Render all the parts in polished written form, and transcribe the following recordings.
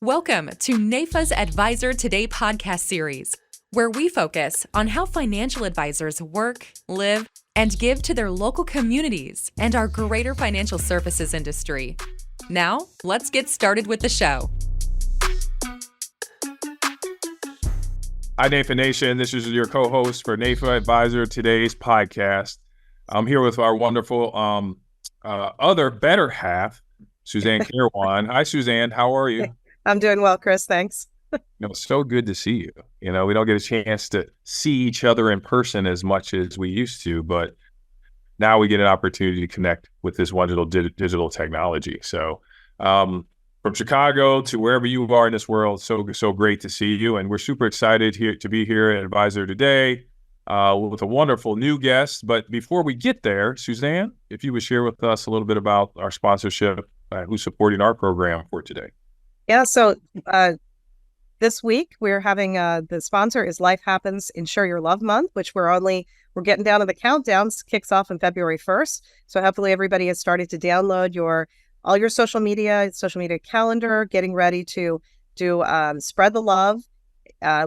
Welcome to NAIFA's Advisor Today podcast series, where we focus on how financial advisors work, live, and give to their local communities and our greater financial services industry. Now, let's get started with the show. Hi, NAIFA Nation. This is your co-host for NAIFA Advisor Today's podcast. I'm here with our wonderful other better half, Suzanne Kirwan. Hi, Suzanne. How are you? I'm doing well, Chris. Thanks. It's so good to see you. We don't get a chance to see each other in person as much as we used to, but now we get an opportunity to connect with this wonderful digital technology. So from Chicago to wherever you are in this world, so great to see you. And we're super excited to be here at Advisor Today with a wonderful new guest. But before we get there, Suzanne, if you would share with us a little bit about our sponsorship, who's supporting our program for today. Yeah, so this week we're having the sponsor is Life Happens Insure Your Love Month, which we're getting down to the countdown. Kicks off on February 1st. So hopefully everybody has started to download all your social media calendar, getting ready to do spread the love.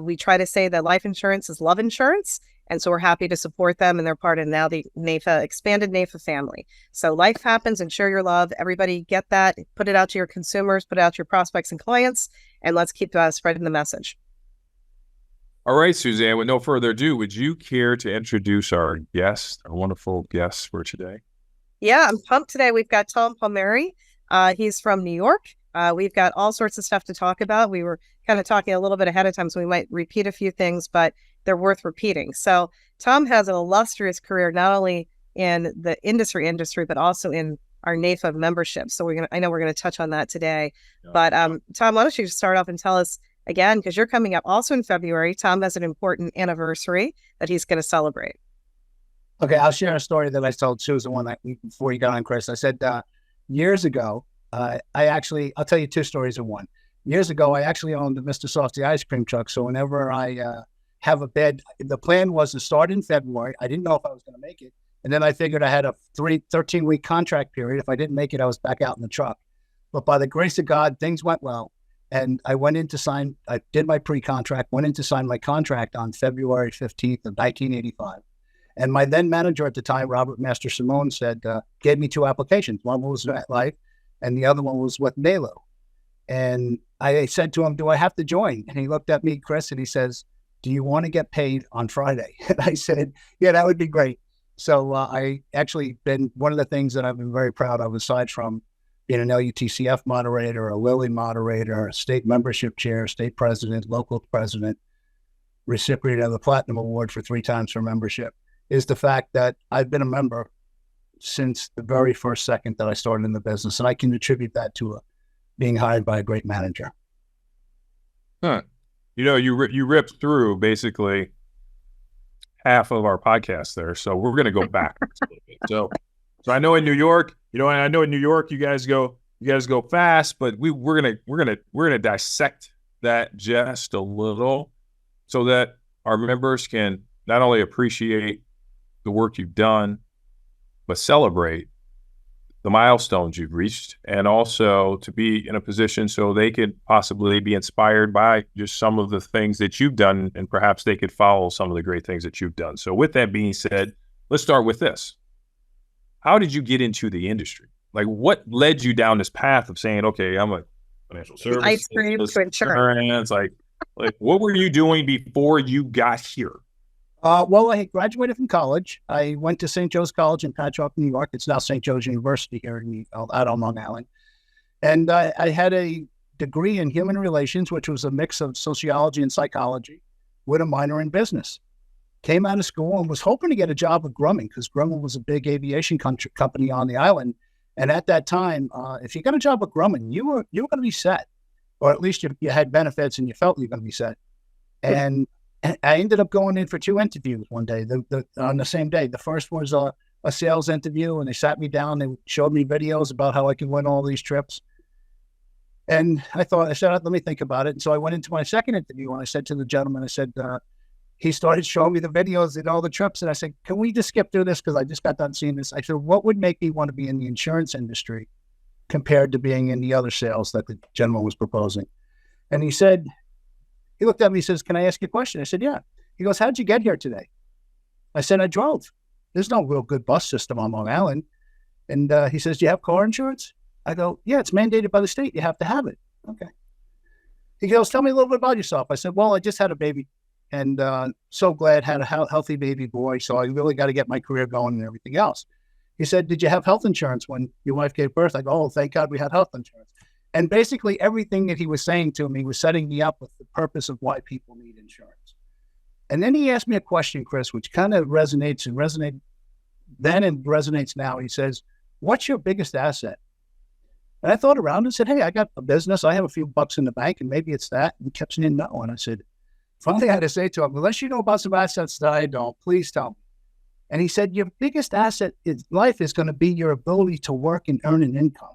We try to say that life insurance is love insurance. And so we're happy to support them, and they're part of now the NAIFA, expanded NAIFA family. So Life Happens, Insure Your Love. Everybody get that, put it out to your consumers, put it out to your prospects and clients, and let's keep spreading the message. All right, Suzanne, with no further ado, would you care to introduce our wonderful guests for today? Yeah, I'm pumped today. We've got Tom Palmeri. He's from New York. We've got all sorts of stuff to talk about. We were kind of talking a little bit ahead of time, so we might repeat a few things, but they're worth repeating. So Tom has an illustrious career, not only in the industry, but also in our NAIFA membership. So I know we're going to touch on that today. Yeah. But Tom, why don't you start off and tell us again, because you're coming up also in February. Tom has an important anniversary that he's going to celebrate. Okay, I'll share a story that I told Susan one night before you got on, Chris. I said years ago, I'll tell you two stories in one. Years ago, I actually owned the Mr. Softy ice cream truck. So whenever I have a bed, the plan was to start in February. I didn't know if I was going to make it. And then I figured I had a 13-week contract period. If I didn't make it, I was back out in the truck. But by the grace of God, things went well. And I did my pre-contract, went in to sign my contract on February 15th of 1985. And my then manager at the time, Robert Master Simone, gave me two applications. One was at Life and the other one was with NAILO. And I said to him, do I have to join? And he looked at me, Chris, and he says, do you want to get paid on Friday? And I said, yeah, that would be great. So I actually been one of the things that I've been very proud of, aside from being an LUTCF moderator, a Lilly moderator, a state membership chair, state president, local president, recipient of the Platinum Award for 3 times for membership, is the fact that I've been a member since the very first second that I started in the business. And I can attribute that to being hired by a great manager. Huh. You ripped through basically half of our podcast there, so we're going to go back a little bit. So I know in New York, you guys go fast, but we're gonna dissect that just a little, so that our members can not only appreciate the work you've done, but celebrate the milestones you've reached, and also to be in a position so they could possibly be inspired by just some of the things that you've done, and perhaps they could follow some of the great things that you've done. So with that being said, let's start with this. How did you get into the industry? Like, what led you down this path of saying, okay, I'm a financial service, ice cream to insurance. Like what were you doing before you got here? Well, I graduated from college. I went to St. Joe's College in Patchogue, New York. It's now St. Joe's University here out on Long Island. And I had a degree in human relations, which was a mix of sociology and psychology, with a minor in business. Came out of school and was hoping to get a job with Grumman, because Grumman was a big aviation company on the island. And at that time, if you got a job with Grumman, you were going to be set, or at least you had benefits and you felt you were going to be set. And I ended up going in for 2 interviews one day, on the same day. The first was a sales interview, and they sat me down. They showed me videos about how I could win all these trips. And I said, let me think about it. And so I went into my second interview, and I said to the gentleman, he started showing me the videos and all the trips. And I said, can we just skip through this? Because I just got done seeing this. I said, what would make me want to be in the insurance industry compared to being in the other sales that the gentleman was proposing? And he looked at me, he says, "Can I ask you a question?" I said, "Yeah." He goes, "How'd you get here today?" I said, "I drove. There's no real good bus system on Long Island." And he says, "Do you have car insurance?" I go, "Yeah, it's mandated by the state. You have to have it." Okay. He goes, "Tell me a little bit about yourself." I said, "Well, I just had a baby and so glad had a healthy baby boy. So I really got to get my career going and everything else." He said, "Did you have health insurance when your wife gave birth?" I go, "Oh, thank God we had health insurance." And basically everything that he was saying to me was setting me up with the purpose of why people need insurance. And then he asked me a question, Chris, which kind of resonated then and resonates now. He says, "What's your biggest asset?" And I thought around and said, "Hey, I got a business. I have a few bucks in the bank and maybe it's that." And he kept saying no. And I said, finally I had to say to him, "Unless you know about some assets that I don't, please tell me." And he said, "Your biggest asset in life is going to be your ability to work and earn an income.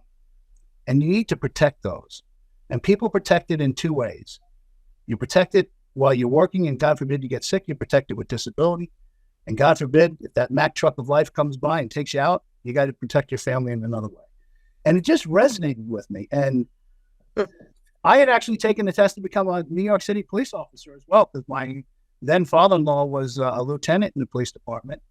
And you need to protect those. And people protect it in two ways. You protect it while you're working, and God forbid you get sick, you protect it with disability. And God forbid, if that Mack truck of life comes by and takes you out, you got to protect your family in another way." And it just resonated with me. And I had actually taken the test to become a New York City police officer as well, because my then father-in-law was a lieutenant in the police department.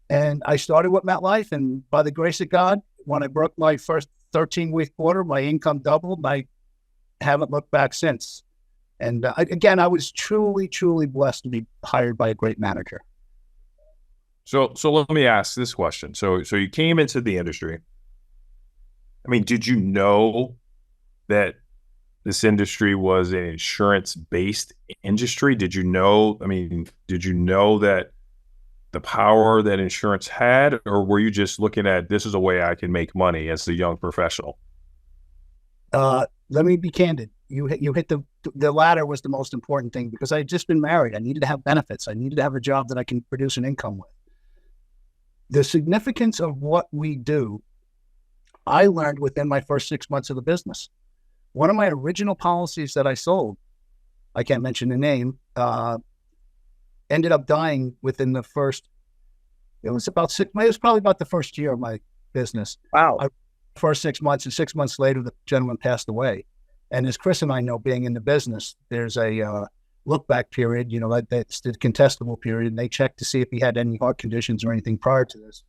And I started with MetLife, and by the grace of God, when I broke my first 13-week quarter, my income doubled. I haven't looked back since. And again, I was truly, truly blessed to be hired by a great manager. So let me ask this question. So you came into the industry. I mean, did you know that this industry was an insurance-based industry? Did you know that the power that insurance had, or were you just looking at, this is a way I can make money as a young professional? Let me be candid. You hit the latter was the most important thing, because I had just been married. I needed to have benefits. I needed to have a job that I can produce an income with. The significance of what we do, I learned within my first 6 months of the business. One of my original policies that I sold, I can't mention the name, ended up dying within the first, it was probably about the first year of my business. Wow. First 6 months, and 6 months later, the gentleman passed away. And as Chris and I know, being in the business, there's a look back period, that's the contestable period. And they checked to see if he had any heart conditions or anything prior to this.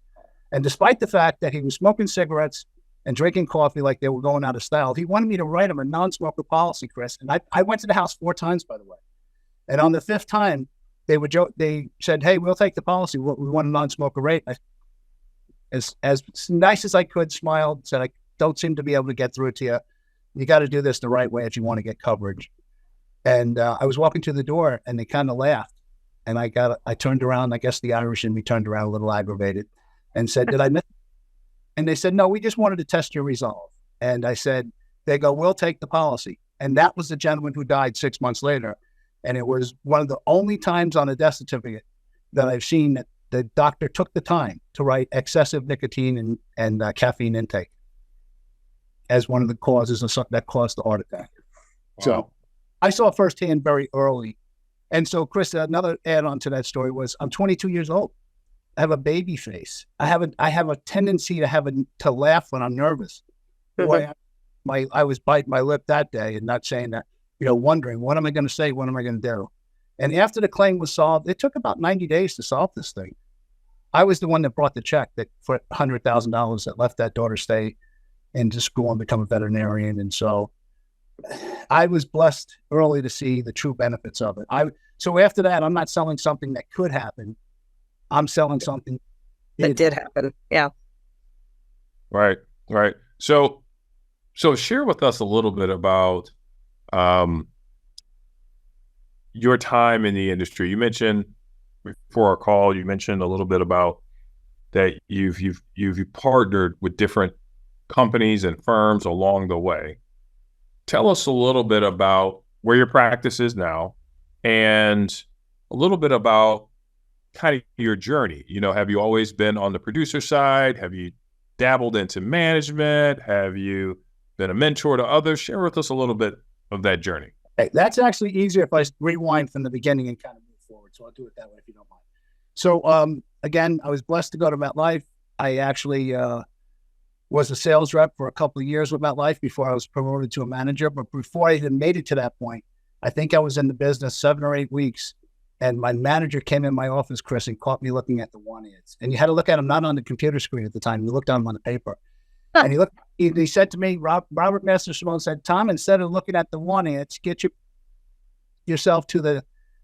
And despite the fact that he was smoking cigarettes and drinking coffee like they were going out of style, he wanted me to write him a non-smoker policy, Chris. And I went to the house 4 times, by the way. And on the 5th time, they said, "Hey, we'll take the policy. We want a non-smoker rate." As nice as I could, smiled, said, "I don't seem to be able to get through it to you. You got to do this the right way if you want to get coverage." And I was walking to the door, and they kind of laughed. And I turned around. I guess the Irish in me turned around a little aggravated and said, "Did I miss?" And they said, "No, we just wanted to test your resolve." And I said, they go, "We'll take the policy." And that was the gentleman who died 6 months later. And it was one of the only times on a death certificate that I've seen that the doctor took the time to write excessive nicotine and caffeine intake as one of the causes that caused the heart attack. Wow. So I saw firsthand very early. And so, Chris, another add-on to that story was, I'm 22 years old. I have a baby face. I have a tendency to laugh when I'm nervous. Boy, I was biting my lip that day and not saying that, wondering, what am I going to say? What am I going to do? And after the claim was solved, it took about 90 days to solve this thing. I was the one that brought the check for $100,000 that left that daughter stay into school and become a veterinarian. And so I was blessed early to see the true benefits of it. So after that, I'm not selling something that could happen. I'm selling something that did happen. Yeah. Right. So share with us a little bit about your time in the industry. You mentioned before our call, you mentioned a little bit about that you've partnered with different companies and firms along the way. Tell us a little bit about where your practice is now, and a little bit about kind of your journey. Have you always been on the producer side? Have you dabbled into management? Have you been a mentor to others? Share with us a little bit of that journey. Hey, that's actually easier if I rewind from the beginning and kind of move forward. So I'll do it that way if you don't mind. So again, I was blessed to go to MetLife. I actually was a sales rep for a couple of years with MetLife before I was promoted to a manager. But before I even made it to that point, I think I was in the business 7 or 8 weeks. And my manager came in my office, Chris, and caught me looking at the want-ads. And you had to look at them not on the computer screen at the time. You looked at them on the paper. And he said to me, Robert Master Simone said, Tom, instead of looking at the want-ads, get yourself to the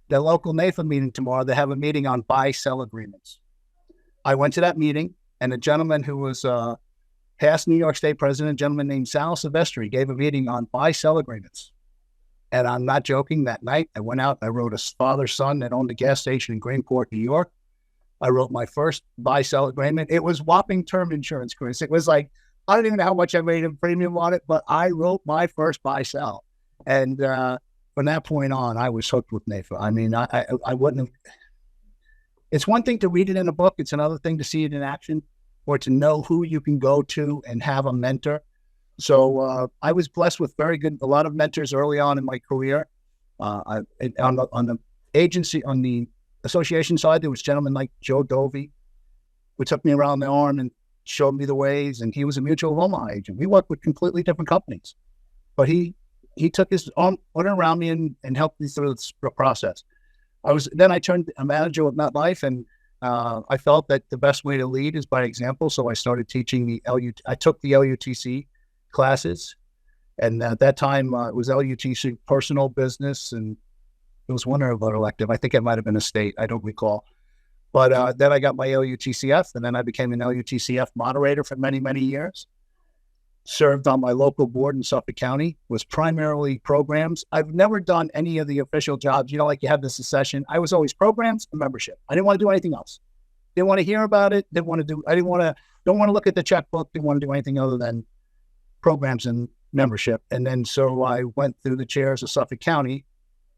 local NAIFA meeting tomorrow. They have a meeting on buy-sell agreements. I went to that meeting, and a gentleman who was past New York State president, a gentleman named Sal Silvestri, gave a meeting on buy-sell agreements. And I'm not joking, that night I went out, I wrote a father-son that owned a gas station in Greenport, New York. I wrote my first buy-sell agreement. It was whopping term insurance, Chris. It was like, I don't even know how much I made in premium on it, but I wrote my first buy-sell. And from that point on, I was hooked with NAIFA. I mean, I wouldn't have. It's one thing to read it in a book. It's another thing to see it in action, or to know who you can go to and have a mentor. So I was blessed with a lot of mentors early on in my career. On the agency, on the association side, there was gentlemen like Joe Dovey, who took me around the arm and showed me the ways. And he was a Mutual of Omaha agent. We worked with completely different companies, but he took his arm, put it around me, and helped me through the process. Then I turned a manager with MetLife, and I felt that the best way to lead is by example. So I started teaching I took the LUTC classes, and at that time it was LUTC personal business, and it was one other elective. I think it might have been a state, I don't recall. But then I got my LUTCF, and then I became an LUTCF moderator for many, many years. Served on my local board in Suffolk County, was primarily programs. I've never done any of the official jobs. You know, like you have the succession. I was always programs and membership. I didn't want to do anything else. Didn't want to hear about it. Don't want to look at the checkbook. Didn't want to do anything other than programs and membership. And then so I went through the chairs of Suffolk County,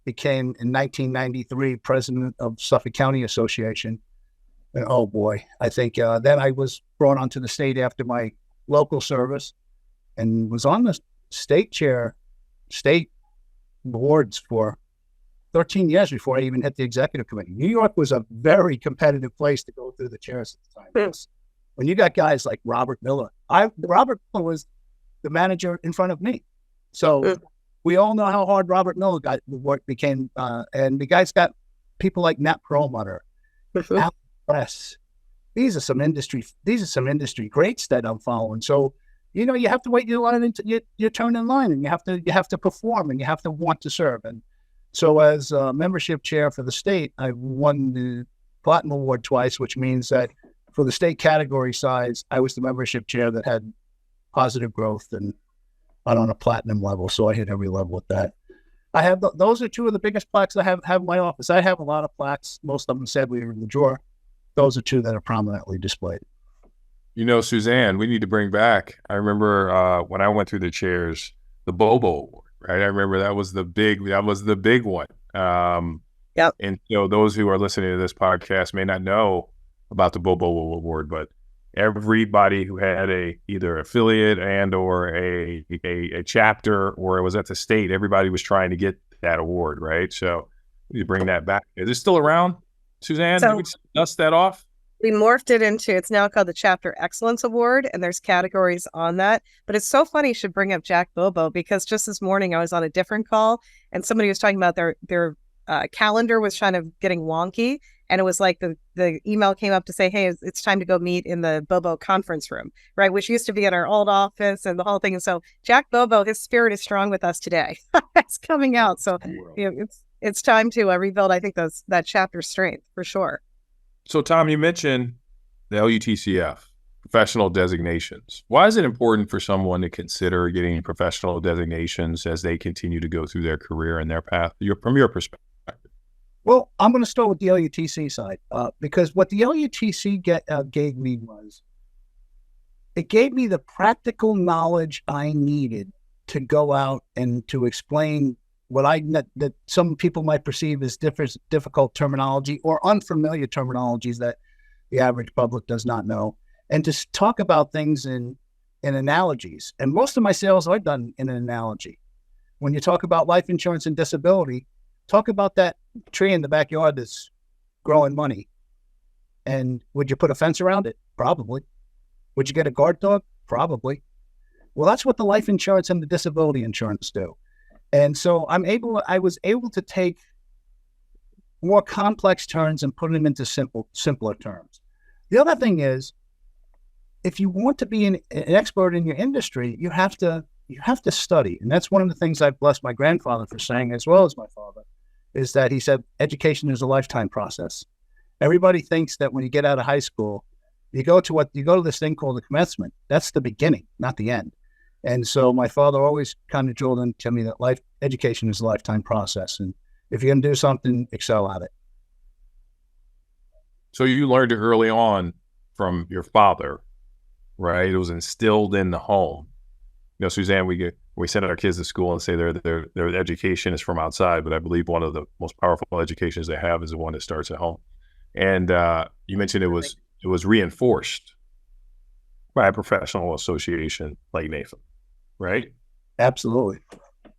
became in 1993 president of Suffolk County Association. And oh boy, I think then I was brought onto the state after my local service, and was on the state boards for 13 years before I even hit the executive committee. New York was a very competitive place to go through the chairs at the time. When you got guys like Robert Miller, Robert Miller was the manager in front of me. So we all know how hard Robert Miller became. And the guys got people like Nat Perlmutter, Al Press. These are some industry greats that I'm following. So, you know, you have to wait your turn in line, and you have to perform, and you have to want to serve. And so as membership chair for the state, I won the Platinum Award twice, which means that for the state category size, I was the membership chair that had positive growth and on a platinum level. So I hit every level with that. I have those are two of the biggest plaques I have in my office. I have a lot of plaques. Most of them sadly are in the drawer. Those are two that are prominently displayed. You know, Suzanne, we need to bring back. I remember when I went through the chairs, the Bobo Award, right? I remember that was the big one. Yep. And so those who are listening to this podcast may not know about the Bobo Award, but everybody who had either affiliate and or a chapter, or it was at the state, everybody was trying to get that award, right? So you bring that back. Is it still around, Suzanne? So, did we dust that off? We morphed it into, it's now called the Chapter Excellence Award, and there's categories on that. But it's so funny you should bring up Jack Bobo, because just this morning I was on a different call, and somebody was talking about their calendar was kind of getting wonky, and it was like the email came up to say, hey, it's time to go meet in the Bobo conference room, right, which used to be at our old office and the whole thing. And so Jack Bobo, his spirit is strong with us today. It's coming out. So you know, it's time to rebuild, I think, that chapter strength for sure. So, Tom, you mentioned the LUTCF, professional designations. Why is it important for someone to consider getting professional designations as they continue to go through their career and their path, from your perspective? Well, I'm going to start with the LUTC side, because what the LUTC gave me was, it gave me the practical knowledge I needed to go out and to explain what that some people might perceive as difficult terminology or unfamiliar terminologies that the average public does not know, and to talk about things in analogies. And most of my sales are done in an analogy. When you talk about life insurance and disability, talk about that tree in the backyard that's growing money. And would you put a fence around it? Probably. Would you get a guard dog? Probably. Well, that's what the life insurance and the disability insurance do. And so I was able to take more complex terms and put them into simpler terms. The other thing is, if you want to be an expert in your industry, you have to study. And that's one of the things I've blessed my grandfather for saying, as well as my father, is that he said, education is a lifetime process. Everybody thinks that when you get out of high school, you go to this thing called the commencement. That's the beginning, not the end. And so my father always kind of drilled into me that education is a lifetime process. And if you're going to do something, excel at it. So you learned it early on from your father, right? It was instilled in the home. You know, Suzanne, we send our kids to school and say their education is from outside, but I believe one of the most powerful educations they have is the one that starts at home. And you mentioned it was reinforced by a professional association like NAIFA, right? Absolutely.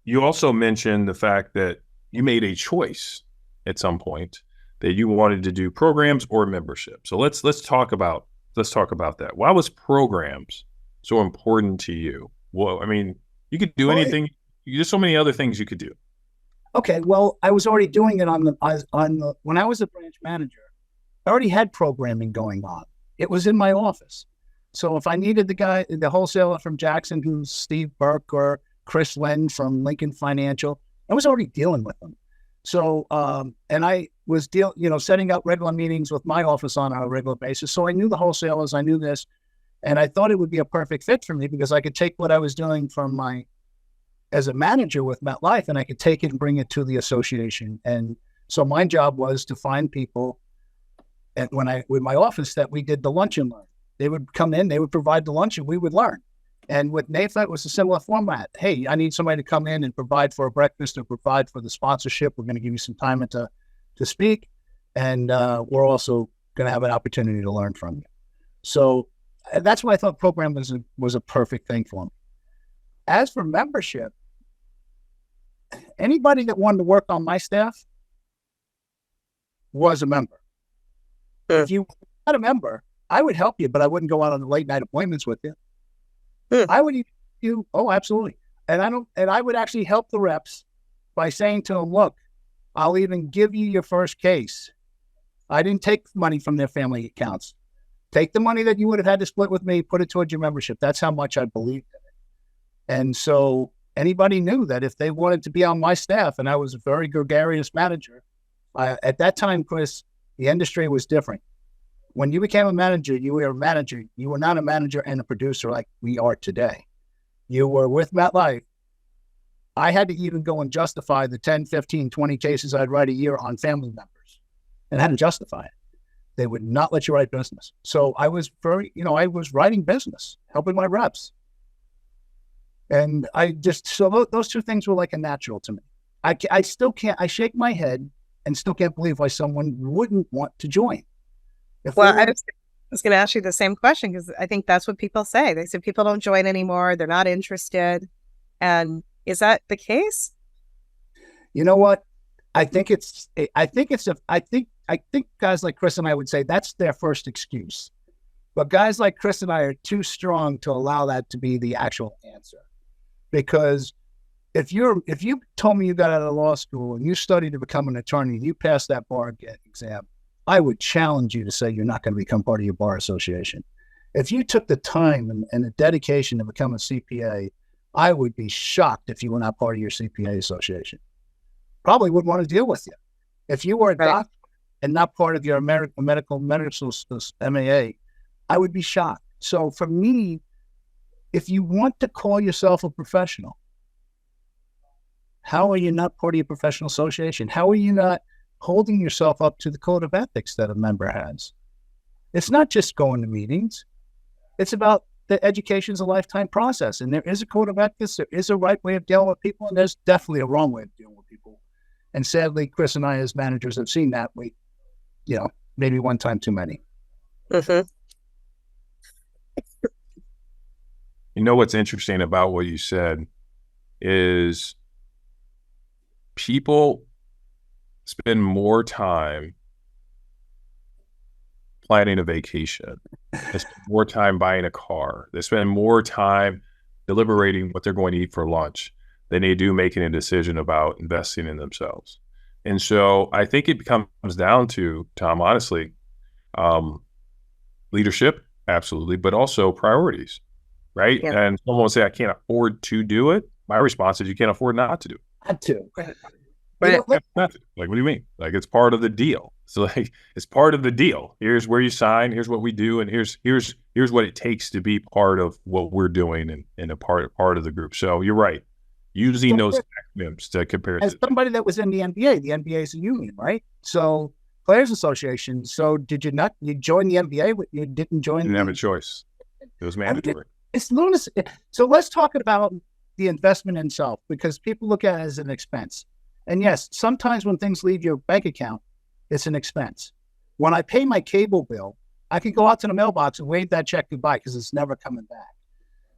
You also mentioned the fact that you made a choice at some point that you wanted to do programs or membership. So let's talk about that. Why was programs so important to you? Well, I mean, you could do anything. There's so many other things you could do. Okay, well, I was already doing it when I was a branch manager. I already had programming going on. It was in my office. So if I needed the wholesaler from Jackson, who's Steve Burke, or Chris Lynn from Lincoln Financial, I was already dealing with them. So, and I was setting up regular meetings with my office on a regular basis. So I knew the wholesalers, I knew this, and I thought it would be a perfect fit for me because I could take what I was doing as a manager with MetLife, and I could take it and bring it to the association. And so my job was to find people with my office that we did the lunch and learn. They would come in, they would provide the lunch, and we would learn. And with NAIFA, it was a similar format. Hey, I need somebody to come in and provide for a breakfast or provide for the sponsorship. We're going to give you some time to speak, and we're also going to have an opportunity to learn from you. So that's why I thought program was a perfect thing for me. As for membership, anybody that wanted to work on my staff was a member. If you were not a member, I would help you, but I wouldn't go out on the late night appointments with you. I would absolutely. And I would actually help the reps by saying to them, look, I'll even give you your first case. I didn't take money from their family accounts. Take the money that you would have had to split with me, put it towards your membership. That's how much I believed in it. And so anybody knew that if they wanted to be on my staff, and I was a very gregarious manager, at that time, Chris, the industry was different. When you became a manager, you were a manager. You were not a manager and a producer like we are today. You were with MetLife. I had to even go and justify the 10, 15, 20 cases I'd write a year on family members, and I had to justify it. They would not let you write business. So I was I was writing business, helping my reps. And those two things were like a natural to me. I still can't, I shake my head and still can't believe why someone wouldn't want to join. I was going to ask you the same question because I think that's what people say. They say people don't join anymore. They're not interested. And is that the case? You know what? I think guys like Chris and I would say that's their first excuse. But guys like Chris and I are too strong to allow that to be the actual answer. Because if you told me you got out of law school and you studied to become an attorney and you passed that bar exam, I would challenge you to say you're not going to become part of your bar association. If you took the time and the dedication to become a CPA, I would be shocked if you were not part of your CPA association. Probably wouldn't want to deal with you. If you were a doctor and not part of your medical MAA, I would be shocked. So for me, if you want to call yourself a professional, how are you not part of your professional association? How are you not holding yourself up to the code of ethics that a member has? It's not just going to meetings. It's about the education's a lifetime process. And there is a code of ethics. There is a right way of dealing with people. And there's definitely a wrong way of dealing with people. And sadly, Chris and I as managers have seen that. Maybe one time too many. Mm-hmm. You know what's interesting about what you said is people spend more time planning a vacation. They spend more time buying a car. They spend more time deliberating what they're going to eat for lunch than they do making a decision about investing in themselves. And so I think it comes down to, Tom, honestly, leadership, absolutely, but also priorities, right? Yeah. And someone will say, I can't afford to do it. My response is, you can't afford not to do it. Had to. Right. Like, what do you mean? Like, it's part of the deal. So like, it's part of the deal. Here's where you sign. Here's what we do, and here's what it takes to be part of what we're doing and a part of the group. So you're right. Using those acronyms to compare it As to somebody that was in the NBA is a union, right? So Players Association. So did you not? You joined the NBA, but you didn't join. didn't have a choice. It was mandatory. It's lunacy. So let's talk about the investment in self, because people look at it as an expense. And yes, sometimes when things leave your bank account, it's an expense. When I pay my cable bill, I can go out to the mailbox and wave that check goodbye because it's never coming back.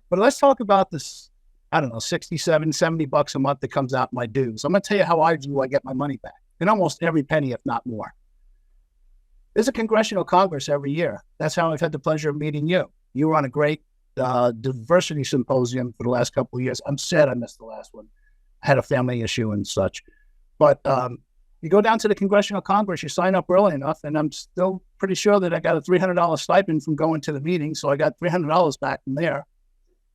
But let's talk about this, I don't know, $67, $70 a month that comes out in my dues. I'm going to tell you how I get my money back, in almost every penny, if not more. There's a congressional congress every year. That's how I've had the pleasure of meeting you. You were on a great diversity symposium for the last couple of years. I'm sad I missed the last one. I had a family issue and such. But you go down to the congressional congress, you sign up early enough, and I'm still pretty sure that I got a $300 stipend from going to the meeting, so I got $300 back from there.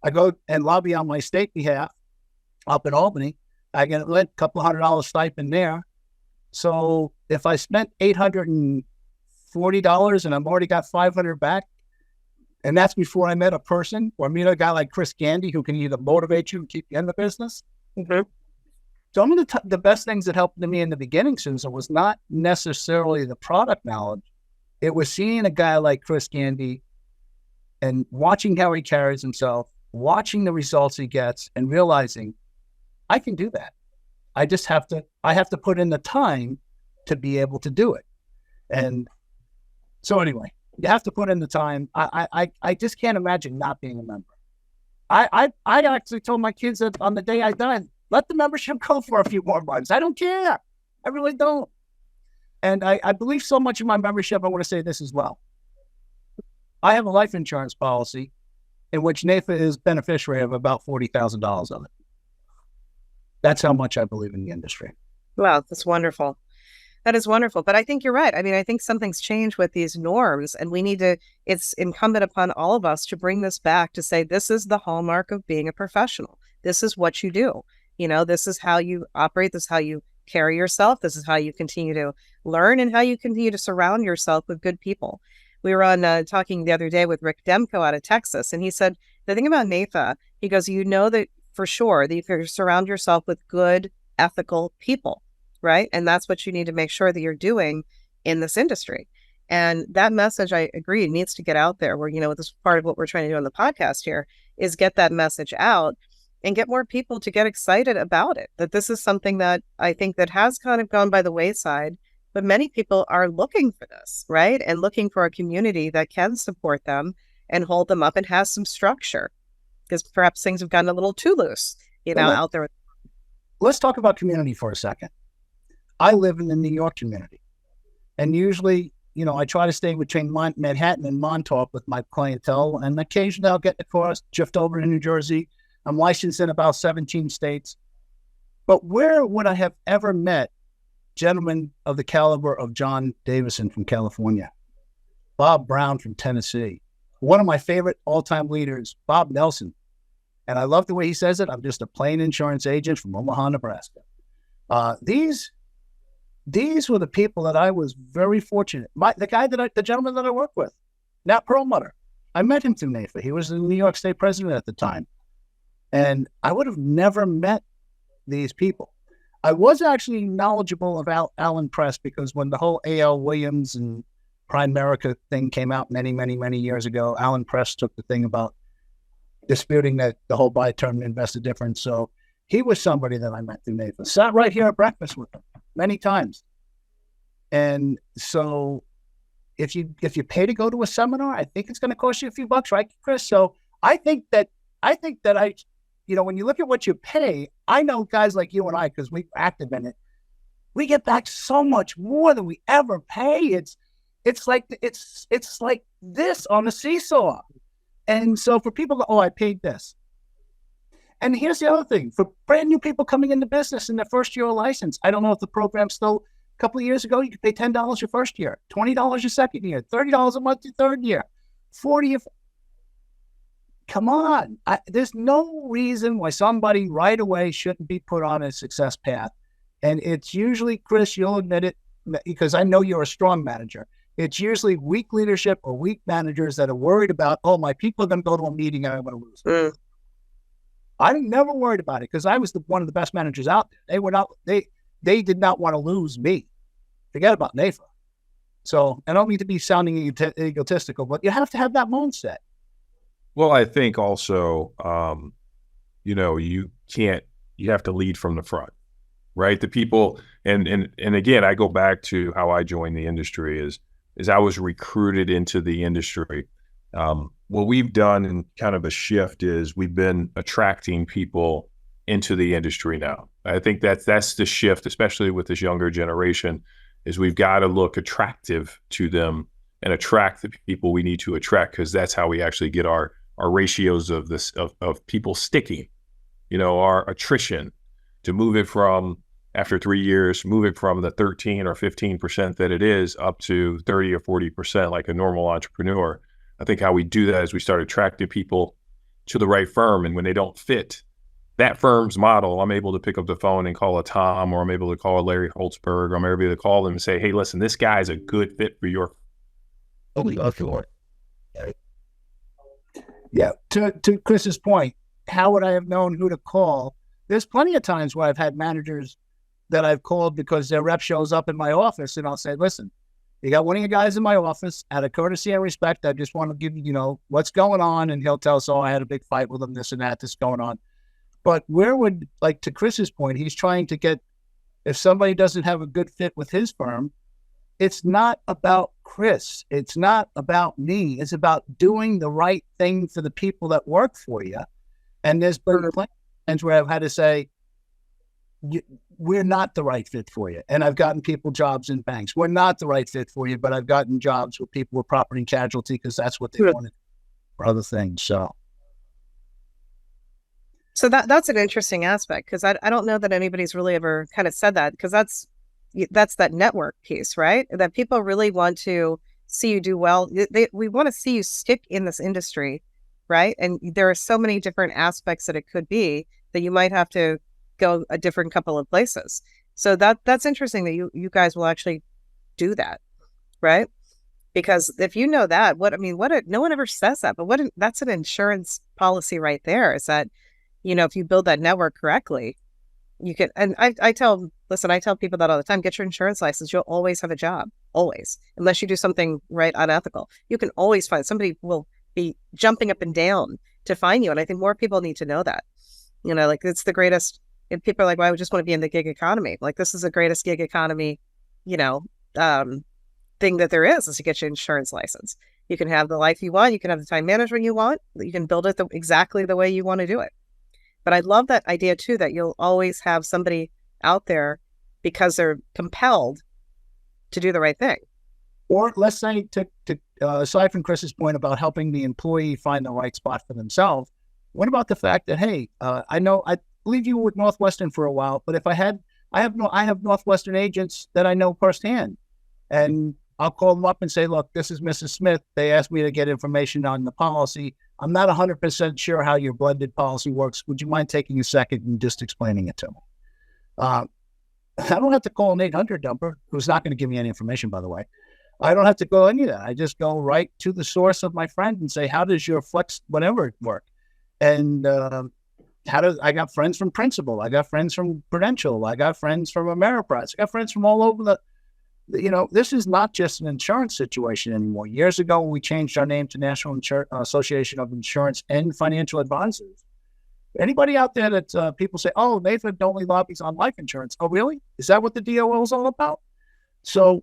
I go and lobby on my state behalf up in Albany. I get a couple $100 stipend there. So if I spent $840 and I've already got $500 back, and that's before I met a person or meet a guy like Chris Gandy who can either motivate you and keep you in the business. Mm-hmm. Some of the best things that helped me in the beginning, Susan, was not necessarily the product knowledge. It was seeing a guy like Chris Gandy and watching how he carries himself, watching the results he gets, and realizing I can do that. I have to put in the time to be able to do it. And so anyway, you have to put in the time. I just can't imagine not being a member. I actually told my kids that on the day I died, let the membership go for a few more months. I don't care. I really don't. And I believe so much in my membership, I want to say this as well. I have a life insurance policy in which NAIFA is beneficiary of about $40,000 of it. That's how much I believe in the industry. Wow, that's wonderful. That is wonderful. But I think you're right. I mean, I think something's changed with these norms, and it's incumbent upon all of us to bring this back to say, this is the hallmark of being a professional. This is what you do. This is how you operate. This is how you carry yourself. This is how you continue to learn and how you continue to surround yourself with good people. We were on talking the other day with Rick Demko out of Texas, and he said, the thing about NAIFA, he goes, that for sure that you can surround yourself with good, ethical people, right? And that's what you need to make sure that you're doing in this industry. And that message, I agree, needs to get out there where, this is part of what we're trying to do on the podcast here, is get that message out and get more people to get excited about it, that this is something that I think that has kind of gone by the wayside, but many people are looking for this, right? And looking for a community that can support them and hold them up and has some structure, because perhaps things have gotten a little too loose, out there. Let's talk about community for a second. I live in the New York community, and usually, I try to stay between Manhattan and Montauk with my clientele, and occasionally I'll get across, drift over to New Jersey. I'm licensed in about 17 states. But where would I have ever met gentlemen of the caliber of John Davison from California, Bob Brown from Tennessee, one of my favorite all-time leaders, Bob Nelson. And I love the way he says it. I'm just a plain insurance agent from Omaha, Nebraska. These were the people that I was very fortunate. The gentleman that I worked with, Nat Perlmutter. I met him through NAIFA. He was the New York State president at the time. And I would have never met these people. I was actually knowledgeable about Alan Press because when the whole A.L. Williams and Primerica thing came out many, many, many years ago, Alan Press took the thing about disputing that the whole buy term investor difference. So he was somebody that I met through NAIFA. Sat right here at breakfast with him many times. And so if you pay to go to a seminar, I think it's going to cost you a few bucks, right, Chris? So I think that when you look at what you pay, I know guys like you and I, because we're active in it, we get back so much more than we ever pay. It's like this on a seesaw. And so for people, I paid this. And here's the other thing. For brand new people coming into business in their first year of license, I don't know if the program's still, a couple of years ago, you could pay $10 your first year, $20 your second year, $30 a month your third year, $40 if. Come on. There's no reason why somebody right away shouldn't be put on a success path. And it's usually, Chris, you'll admit it, because I know you're a strong manager. It's usually weak leadership or weak managers that are worried about, my people are going to go to a meeting and I'm going to lose. I'm never worried about it because I was one of the best managers out there. They did not want to lose me. Forget about NAIFA. So I don't mean to be sounding egotistical, but you have to have that mindset. Well, I think also, you have to lead from the front, right? The people, and again, I go back to how I joined the industry is I was recruited into the industry. What we've done in kind of a shift is we've been attracting people into the industry now. I think that's the shift, especially with this younger generation, is we've got to look attractive to them and attract the people we need to attract, because that's how we actually get our ratios of people sticking, our attrition, to move it from, after 3 years, move it from the 13 or 15% that it is up to 30 or 40% like a normal entrepreneur. I think how we do that is we start attracting people to the right firm. And when they don't fit that firm's model, I'm able to pick up the phone and call a Tom, or I'm able to call a Larry Holtzberg, or I'm able to call them and say, hey, listen, this guy's a good fit for your. Yeah. To Chris's point, how would I have known who to call? There's plenty of times where I've had managers that I've called because their rep shows up in my office, and I'll say, listen, you got one of your guys in my office, out of courtesy and respect, I just want to give you, what's going on. And he'll tell us, I had a big fight with him, this and that, this going on. But to Chris's point, he's trying to get, if somebody doesn't have a good fit with his firm, it's not about Chris. It's not about me. It's about doing the right thing for the people that work for you. And there's been times where I've had to say, we're not the right fit for you. And I've gotten people jobs in banks. We're not the right fit for you, but I've gotten jobs with people with property and casualty because that's what they wanted for other things. So that's an interesting aspect, because I don't know that anybody's really ever kind of said that, because that's that network piece, right? That people really want to see you do well. We want to see you stick in this industry, right? And there are so many different aspects that it could be that you might have to go a different couple of places. So that's interesting that you guys will actually do that, right? Because if you know that, no one ever says that, but that's an insurance policy right there, is that, if you build that network correctly, you can, and I tell people that all the time, get your insurance license. You'll always have a job, always, unless you do something right unethical. You can always find somebody will be jumping up and down to find you. And I think more people need to know that, it's the greatest. And people are like, well, I would just want to be in the gig economy. Like, this is the greatest gig economy, thing that there is to get your insurance license. You can have the life you want. You can have the time management you want. You can build it exactly the way you want to do it. But I love that idea too, that you'll always have somebody out there because they're compelled to do the right thing. Or let's say, to aside from Chris's point about helping the employee find the right spot for themselves, what about the fact that, hey, I believe you were with Northwestern for a while, but if I have Northwestern agents that I know firsthand, and I'll call them up and say, look, this is Mrs. Smith. They asked me to get information on the policy. I'm not 100% sure how your blended policy works. Would you mind taking a second and just explaining it to me? I don't have to call an 800 number, who's not going to give me any information, by the way. I don't have to go any of that. I just go right to the source of my friend and say, how does your flex whatever work? And I got friends from Principal. I got friends from Prudential. I got friends from Ameriprise. I got friends from all over this is not just an insurance situation anymore. Years ago, when we changed our name to National Association of Insurance and Financial Advisors, anybody out there that people say, oh, NAIFA only lobbies on life insurance. Oh, really? Is that what the DOL is all about? So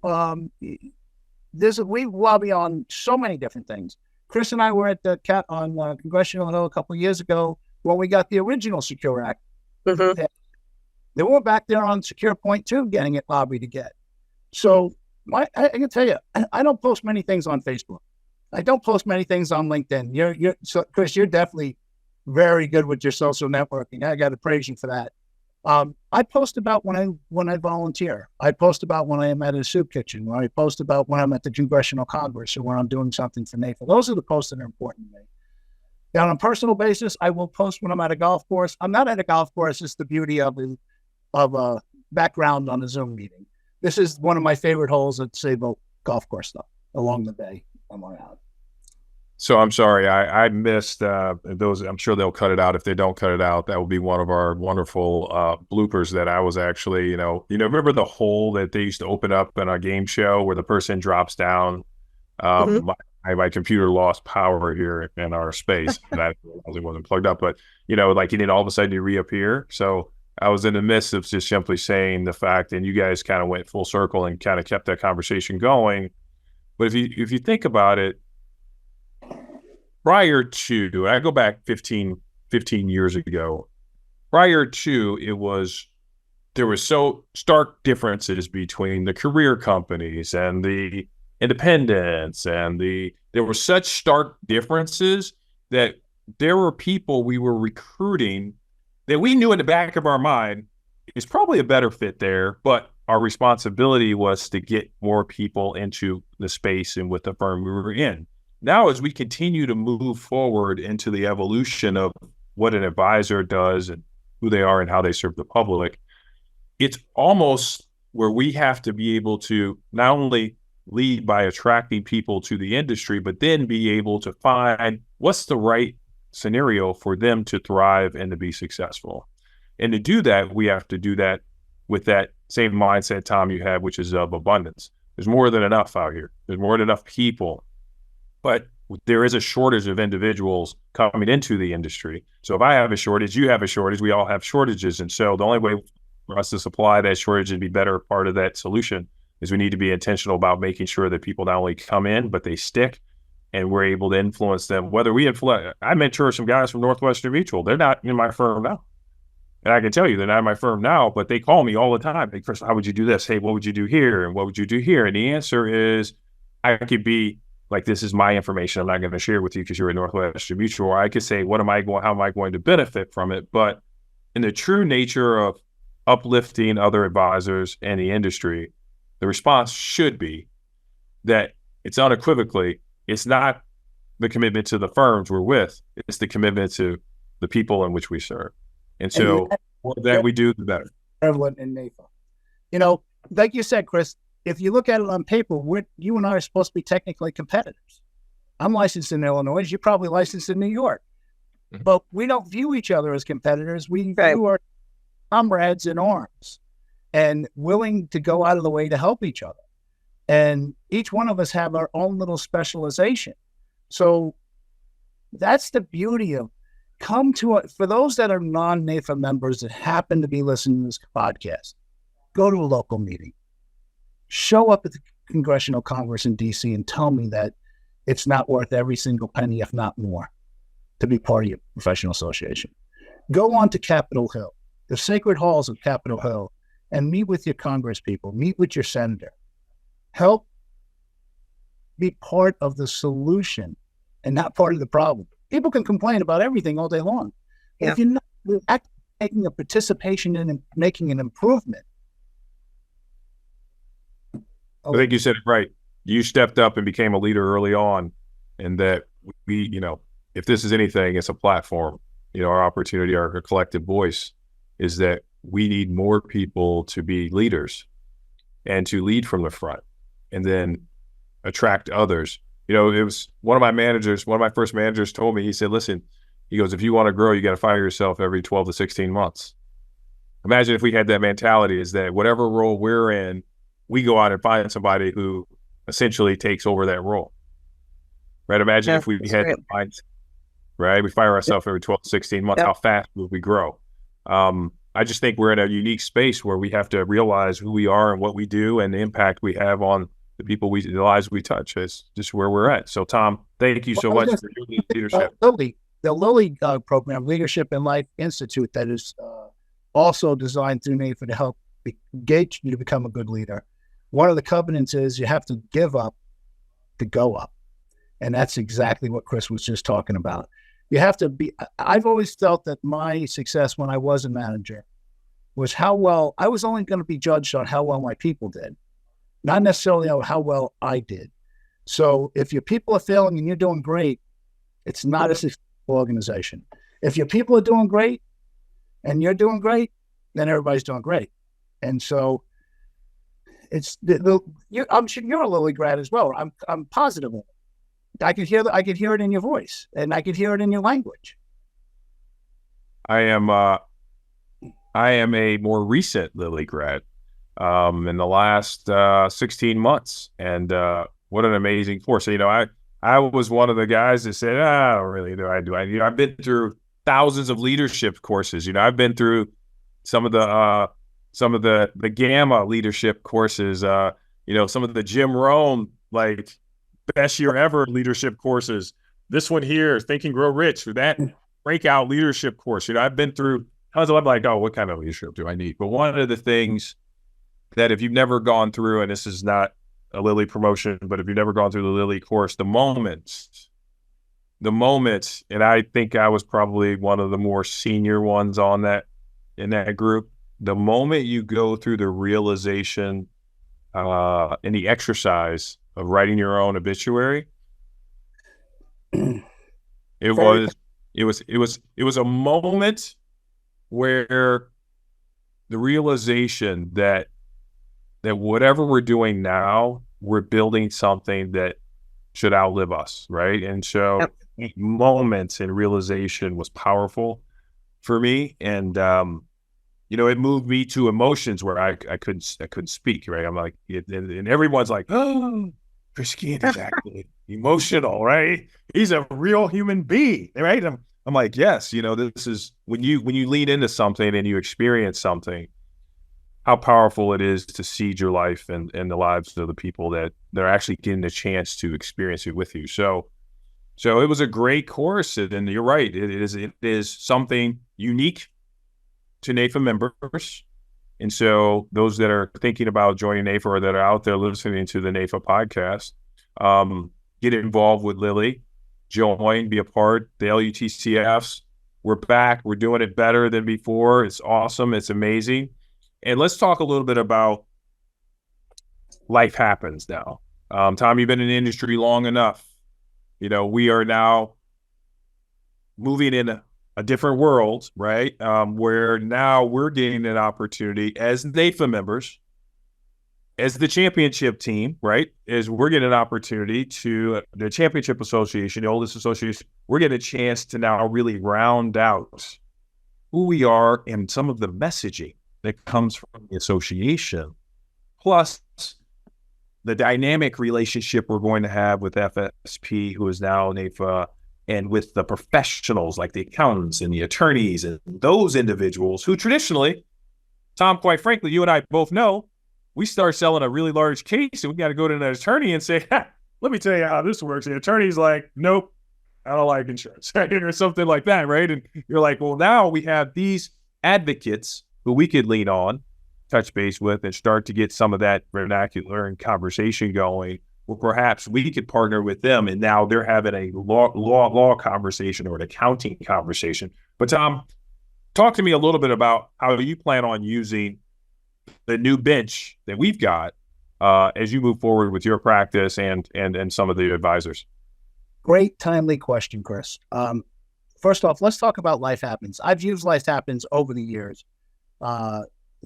we lobby on so many different things. Chris and I were at the on Congressional Hill a couple of years ago when we got the original Secure Act. Mm-hmm. They were back there on Secure Point 2 getting it lobbied to get. So I can tell you, I don't post many things on Facebook. I don't post many things on LinkedIn. So Chris, you're definitely very good with your social networking. I got to praise you for that. I post about when I volunteer. I post about when I am at a soup kitchen. Or I post about when I'm at the Congressional Congress or when I'm doing something for NAIFA. Those are the posts that are important to me. Now, on a personal basis, I will post when I'm at a golf course. I'm not at a golf course. It's the beauty of a background on a Zoom meeting. This is one of my favorite holes at Sable Golf Course stuff along the bay. I'm around. So I'm sorry, I missed those. I'm sure they'll cut it out. If they don't cut it out, that will be one of our wonderful bloopers that I was actually, remember the hole that they used to open up in a game show where the person drops down? My computer lost power here in our space. And I wasn't plugged up, but, like you didn't all of a sudden you reappear. So I was in the midst of just simply saying the fact, and you guys kind of went full circle and kind of kept that conversation going. But if you think about it, prior to, I go back 15 years ago, prior to there were so stark differences between the career companies and the independents, and there were such stark differences that there were people we were recruiting that we knew in the back of our mind is probably a better fit there, but our responsibility was to get more people into the space and with the firm we were in. Now, as we continue to move forward into the evolution of what an advisor does and who they are and how they serve the public, it's almost where we have to be able to not only lead by attracting people to the industry, but then be able to find what's the right scenario for them to thrive and to be successful. And to do that, we have to do that with that same mindset, Tom, you have, which is of abundance. There's more than enough out here. There's more than enough people. But there is a shortage of individuals coming into the industry. So if I have a shortage, you have a shortage, we all have shortages. And so the only way for us to supply that shortage and be better part of that solution is we need to be intentional about making sure that people not only come in, but they stick, and we're able to influence them. I mentor some guys from Northwestern Mutual. They're not in my firm now. And I can tell you they're not in my firm now, but they call me all the time. Hey, Chris, how would you do this? Hey, what would you do here? And what would you do here? And the answer is, I could be like, this is my information. I'm not going to share with you because you're a Northwestern Mutual. Or I could say, how am I going to benefit from it? But in the true nature of uplifting other advisors and the industry, the response should be that it's unequivocally, it's not the commitment to the firms we're with, it's the commitment to the people in which we serve. And so the more that we do, the better. Prevalent in NAIFA. Like you said, Chris, if you look at it on paper, you and I are supposed to be technically competitors. I'm licensed in Illinois. You're probably licensed in New York. Mm-hmm. But we don't view each other as competitors. We view our comrades in arms and willing to go out of the way to help each other. And each one of us have our own little specialization. So that's the beauty of for those that are non-NAIFA members that happen to be listening to this podcast, go to a local meeting. Show up at the Congressional Congress in D.C. and tell me that it's not worth every single penny, if not more, to be part of your professional association. Go on to Capitol Hill, the sacred halls of Capitol Hill, and meet with your Congress people, meet with your senator. Help be part of the solution and not part of the problem. People can complain about everything all day long. Yeah. If you're not taking a participation in making an improvement. I think you said it right. You stepped up and became a leader early on, and that we, if this is anything, it's a platform. Our opportunity, our collective voice is that we need more people to be leaders and to lead from the front and then attract others. It was one of my first managers told me, he said, listen, he goes, if you want to grow, you got to fire yourself every 12 to 16 months. Imagine if we had that mentality, is that whatever role we're in, we go out and find somebody who essentially takes over that role. Right? Imagine if we had that mindset, right? We fire ourselves every 12 to 16 months. How fast would we grow? I just think we're in a unique space where we have to realize who we are and what we do and the impact we have on the lives we touch. Is just where we're at. So, Tom, thank you so much for your leadership. The Lilly program, Leadership in Life Institute, that is also designed through NAIFA to help engage you to become a good leader. one of the covenants is you have to give up to go up. And that's exactly what Chris was just talking about. You have to be, I've always felt that my success when I was a manager was how well, I was only going to be judged on how well my people did, not necessarily on how well I did. So if your people are failing and you're doing great, it's not a successful organization. If your people are doing great and you're doing great, then everybody's doing great. And so it's, I'm sure you're a Lilly grad as well. I'm positive. I could hear it in your voice, and I could hear it in your language. I am a more recent Lilly grad in the last 16 months, and what an amazing course. So, I was one of the guys that said, I don't really know. I've been through thousands of leadership courses. I've been through some of the Gamma leadership courses. Some of the Jim Rohn best year ever leadership courses. This one here, Think and Grow Rich, that breakout leadership course. I've been through tons of, I'm like, oh, what kind of leadership do I need? But one of the things that if you've never gone through, and this is not a Lilly promotion, but if you've never gone through the Lilly course, the moments, and I think I was probably one of the more senior ones in that group, the moment you go through the realization and the exercise of writing your own obituary, it was a moment where the realization that whatever we're doing now, we're building something that should outlive us, right? And so moments and realization was powerful for me, and it moved me to emotions where I couldn't speak, right? I'm like, and everyone's like, oh, Chris Gandy's actually emotional, right? He's a real human being, right? I'm like, yes, this is when you lean into something and you experience something, how powerful it is to seed your life and the lives of the people that they're actually getting a chance to experience it with you. So it was a great course, and you're right, it is something unique to NAIFA members. And so those that are thinking about joining NAIFA or that are out there listening to the NAIFA podcast, get involved with Lilly, join, be a part. The LUTCFs, we're back. We're doing it better than before. It's awesome. It's amazing. And let's talk a little bit about life happens now. Tom, you've been in the industry long enough. We are now moving in a different world, right? Where now we're getting an opportunity as NAIFA members, as the championship team, right? As we're getting an opportunity to the Championship Association, the oldest association, we're getting a chance to now really round out who we are and some of the messaging that comes from the association, plus the dynamic relationship we're going to have with FSP, who is now NAIFA, and with the professionals like the accountants and the attorneys and those individuals who traditionally, Tom, quite frankly, you and I both know, we start selling a really large case and we got to go to an attorney and say, let me tell you how this works. The attorney's like, nope, I don't like insurance, right? Or something like that, right? And you're like, well, now we have these advocates who we could lean on, touch base with, and start to get some of that vernacular and conversation going. Well, perhaps we could partner with them, and now they're having a law conversation or an accounting conversation. But Tom, talk to me a little bit about how you plan on using the new bench that we've got as you move forward with your practice and some of the advisors. Great, timely question, Chris. First off, let's talk about Life Happens. I've used Life Happens over the years.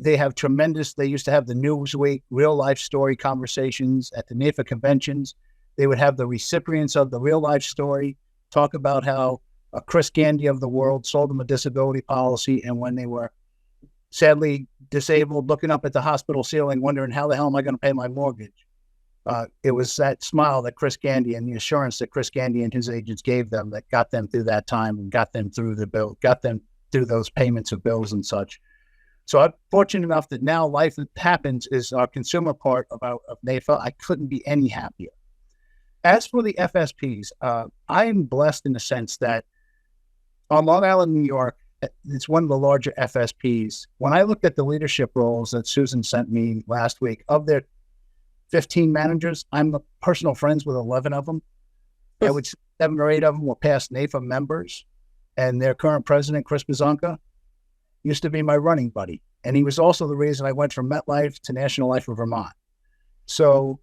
They used to have the Newsweek real life story conversations at the NAIFA conventions. They would have the recipients of the real life story talk about how a Chris Gandy of the world sold them a disability policy. And when they were sadly disabled, looking up at the hospital ceiling, wondering how the hell am I going to pay my mortgage? It was that smile that Chris Gandy and the assurance that Chris Gandy and his agents gave them that got them through that time and got them through the bill, got them through those payments of bills and such. So I'm fortunate enough that now Life Happens is our consumer part of NAIFA. I couldn't be any happier. As for the FSPs, I am blessed in the sense that on Long Island, New York, it's one of the larger FSPs. When I looked at the leadership roles that Susan sent me last week, of their 15 managers. I'm personal friends with 11 of them. I would say 7 or 8 of them were past NAIFA members, and their current president, Chris Bazanka, used to be my running buddy. And he was also the reason I went from MetLife to National Life of Vermont. So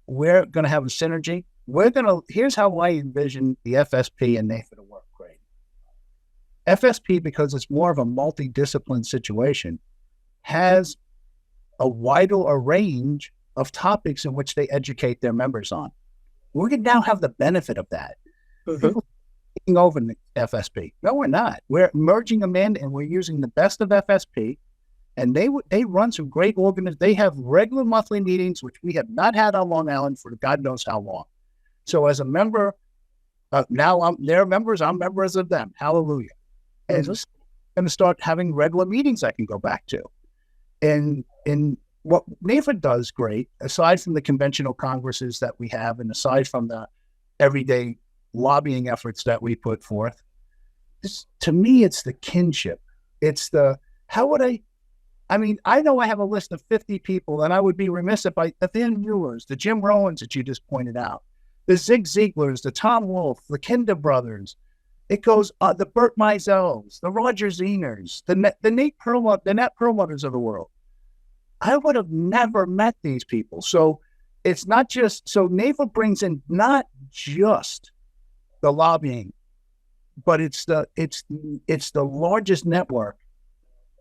we're going to have a synergy. Here's how I envision the FSP and NAIFA to work great. FSP, because it's more of a multidiscipline situation, has a wider range of topics in which they educate their members on. We're going to now have the benefit of that. People taking over the FSP. No, we're not. We're merging them in, and we're using the best of FSP. And they run some great organizations. They have regular monthly meetings, which we have not had on Long Island for God knows how long. So as a member, now they're members, I'm members of them. Hallelujah. And I'm going to start having regular meetings I can go back to. And what NAIFA does great, aside from the conventional congresses that we have, and aside from the everyday lobbying efforts that we put forth, to me, it's the kinship. It's the, I know I have a list of 50 people, and I would be remiss if the Van Muellers, the Jim Rowans that you just pointed out, the Zig Ziglars, the Tom Wolfe, the Kinder brothers. It goes, the Burt Mizels, the Roger Zeners, the Nat Perlmutters of the world. I would have never met these people. So it's not just, so NAIFA brings in not just the lobbying, but it's the largest network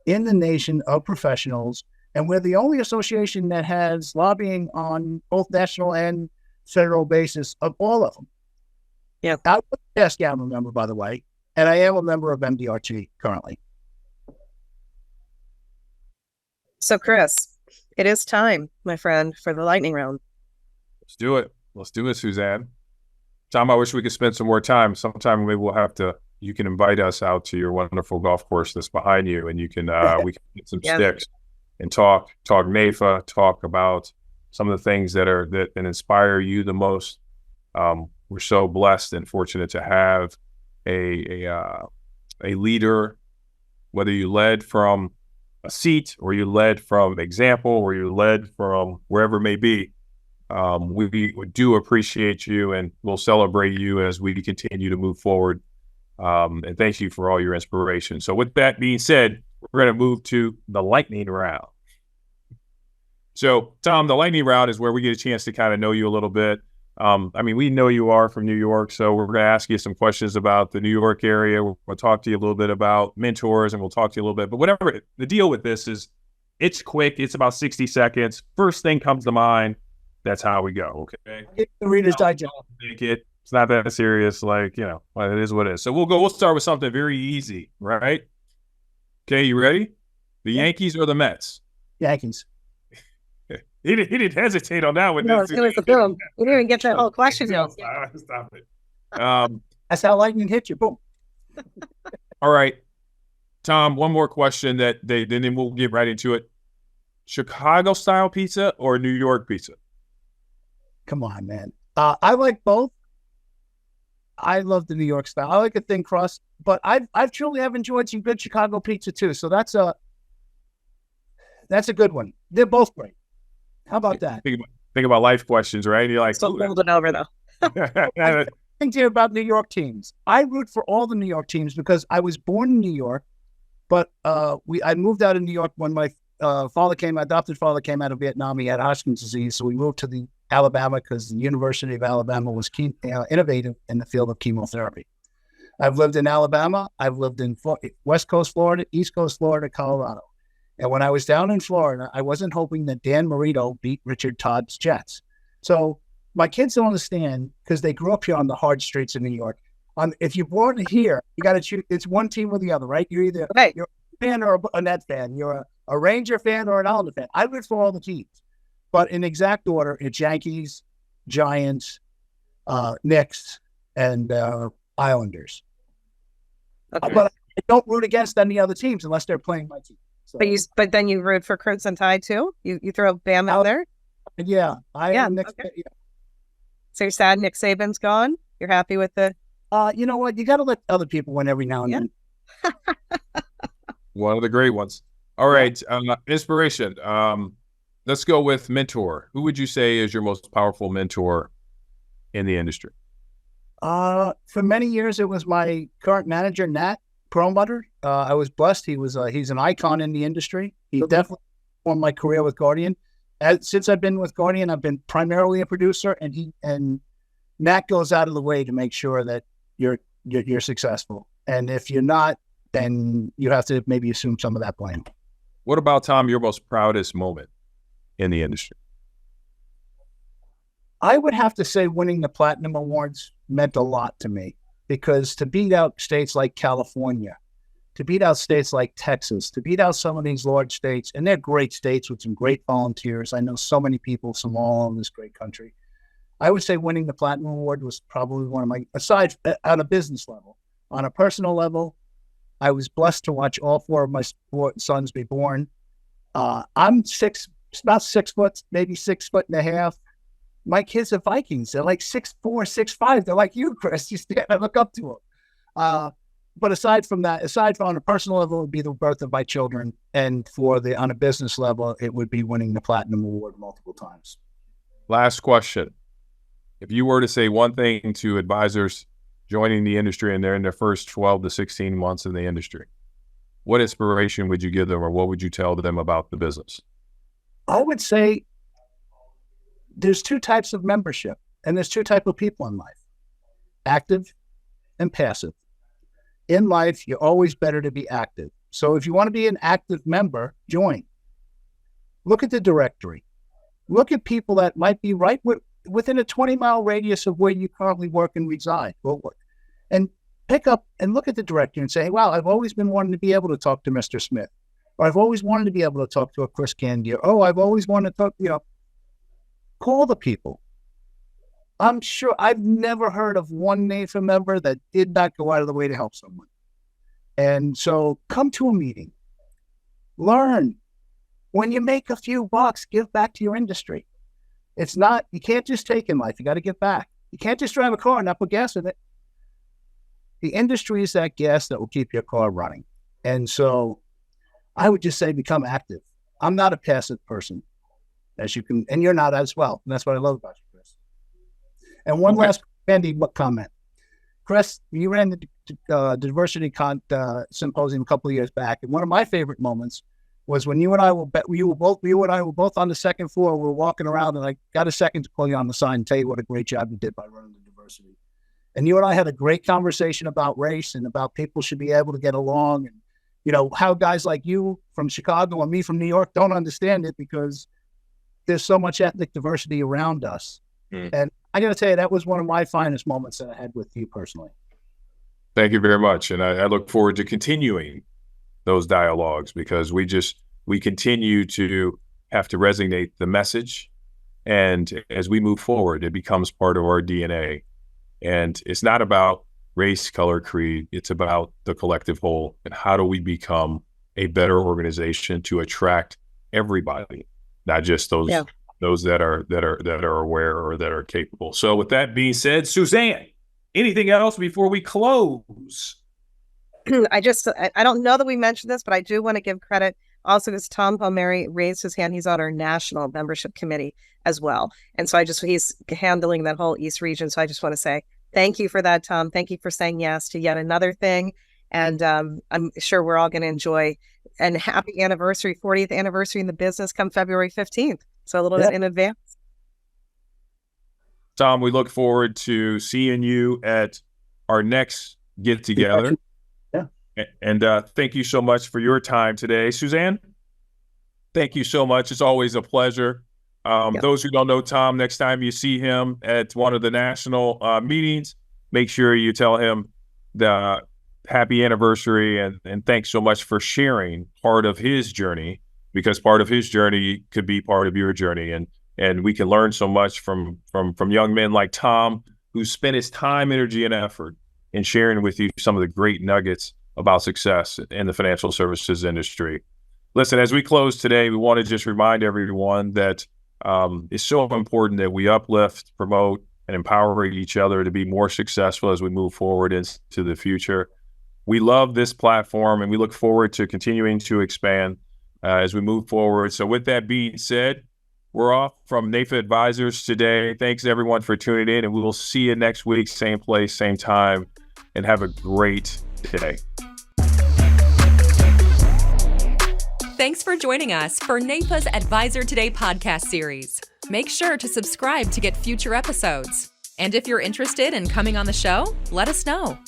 in the nation of professionals. And we're the only association that has lobbying on both national and federal basis of all of them. Yeah. I was a desk GAMA member, by the way, and I am a member of MDRT currently. So, Chris, it is time, my friend, for the lightning round. Let's do it. Let's do it, Suzanne. Tom, I wish we could spend some more time. Sometime maybe you can invite us out to your wonderful golf course that's behind you, and you can we can get some sticks and talk NAIFA, talk about some of the things that inspire you the most. We're so blessed and fortunate to have a leader, whether you led from a seat or you led from example or you led from wherever it may be. We do appreciate you, and we'll celebrate you as we continue to move forward. And thank you for all your inspiration. So with that being said, we're going to move to the lightning round. So, Tom, the lightning round is where we get a chance to kind of know you a little bit. We know you are from New York, so we're going to ask you some questions about the New York area. We'll talk to you a little bit about mentors, and we'll talk to you a little bit. But whatever, the deal with this is it's quick. It's about 60 seconds. First thing comes to mind, that's how we go, okay? The Reader's Digest. It's not that serious, it is what it is. So we'll start with something very easy, right? Okay, you ready? The Yankees or the Mets? Yankees. He didn't hesitate on that one. No, it was the boom. We didn't even get that whole question yet. Stop it. That's how lightning hit you. Boom. All right. Tom, one more question then we'll get right into it. Chicago style pizza or New York pizza? Come on, man. I like both. I love the New York style. I like a thin crust, but I truly have enjoyed some good Chicago pizza too. So that's a good one. They're both great. How about that? Think about life questions, right? You're like, still holding over though. I think here about New York teams. I root for all the New York teams because I was born in New York, but I moved out of New York when my adopted father came out of Vietnam. He had Hodgkin's disease, so we moved to the Alabama because the University of Alabama was innovative in the field of chemotherapy. I've lived in Alabama. I've lived in West Coast Florida, East Coast Florida, Colorado. And when I was down in Florida, I wasn't hoping that Dan Marino beat Richard Todd's Jets. So my kids don't understand because they grew up here on the hard streets of New York. If you're born here, you got to choose. It's one team or the other, right? You're either you're a fan or a Net fan. You're a Ranger fan or an Islander fan. I root for all the teams. But in exact order, it's Yankees, Giants, Knicks, and Islanders. Okay. But I don't root against any other teams unless they're playing my team. So, but then you root for Crimson Tide too? You throw Bam out there? Yeah. am Knicks. Okay. Yeah. So you're sad Nick Saban's gone? You're happy with the... You know what? You got to let other people win every now and then. One of the great ones. All right. Inspiration. let's go with mentor. Who would you say is your most powerful mentor in the industry? For many years, it was my current manager, Nat Perlmutter. I was blessed. He's an icon in the industry. He definitely formed my career with Guardian. Since I've been with Guardian, I've been primarily a producer, and Nat goes out of the way to make sure that you're successful. And if you're not, then you have to maybe assume some of that blame. What about, Tom, your most proudest moment in the industry? I would have to say winning the Platinum Awards meant a lot to me, because to beat out states like California, to beat out states like Texas, to beat out some of these large states, and they're great states with some great volunteers. I know so many people from all over this great country. I would say winning the Platinum Award was probably one of my, aside on a business level. On a personal level, I was blessed to watch all 4 of my sons be born. I'm about 6 foot, maybe 6.5 feet. My kids are Vikings. They're like 6'4", 6'5". They're like you, Chris. You stand, I look up to them. But aside from on a personal level, it would be the birth of my children. And on a business level, it would be winning the Platinum Award multiple times. Last question. If you were to say one thing to advisors joining the industry and they're in their first 12 to 16 months in the industry, what inspiration would you give them, or what would you tell them about the business? I would say there's 2 types of membership, and there's 2 types of people in life, active and passive. In life, you're always better to be active. So if you want to be an active member, join. Look at the directory. Look at people that might be right within a 20-mile radius of where you currently work and reside. And pick up and look at the directory and say, hey, wow, I've always been wanting to be able to talk to Mr. Smith. Or I've always wanted to be able to talk to a Chris Candia. Oh, I've always wanted to talk, call the people. I'm sure I've never heard of one NAIFA member that did not go out of the way to help someone. And so come to a meeting, learn. When you make a few bucks, give back to your industry. It's not, you can't just take in life. You got to give back. You can't just drive a car and not put gas in it. The industry is that gas that will keep your car running. And so I would just say become active. I'm not a passive person, as you can, and you're not as well. And that's what I love about you, Chris. And one last Andy comment. Chris, you ran the diversity symposium a couple of years back, and one of my favorite moments was when you and I were both on the second floor. We were walking around, and I got a second to pull you on the side and tell you what a great job you did by running the diversity. And you and I had a great conversation about race and about people should be able to get along, and how guys like you from Chicago and me from New York don't understand it because there's so much ethnic diversity around us. And I got to tell you, that was one of my finest moments that I had with you personally. Thank you very much. And I look forward to continuing those dialogues, because we continue to have to resonate the message. And as we move forward, it becomes part of our DNA. And it's not about race, color, creed. It's about the collective whole. And how do we become a better organization to attract everybody, not just those that are aware or that are capable. So with that being said, Suzanne, anything else before we close? I don't know that we mentioned this, but I do want to give credit also because Tom Palmeri raised his hand. He's on our national membership committee as well. And so he's handling that whole East region. So I just want to say thank you for that, Tom. Thank you for saying yes to yet another thing. And I'm sure we're all going to enjoy, and happy anniversary, 40th anniversary in the business come February 15th. So a little bit in advance. Tom, we look forward to seeing you at our next get together. Yeah. And thank you so much for your time today. Suzanne, thank you so much. It's always a pleasure. Those who don't know Tom, next time you see him at one of the national meetings, make sure you tell him the happy anniversary and thanks so much for sharing part of his journey, because part of his journey could be part of your journey. And we can learn so much from young men like Tom, who spent his time, energy, and effort in sharing with you some of the great nuggets about success in the financial services industry. Listen, as we close today, we want to just remind everyone that it's so important that we uplift, promote, and empower each other to be more successful as we move forward into the future. We love this platform, and we look forward to continuing to expand as we move forward. So with that being said, We're off from NAIFA Advisors today. Thanks, everyone, for tuning in, and we will see you next week, same place, same time, and have a great day. Thanks for joining us for NAIFA's Advisor Today podcast series. Make sure to subscribe to get future episodes. And if you're interested in coming on the show, let us know.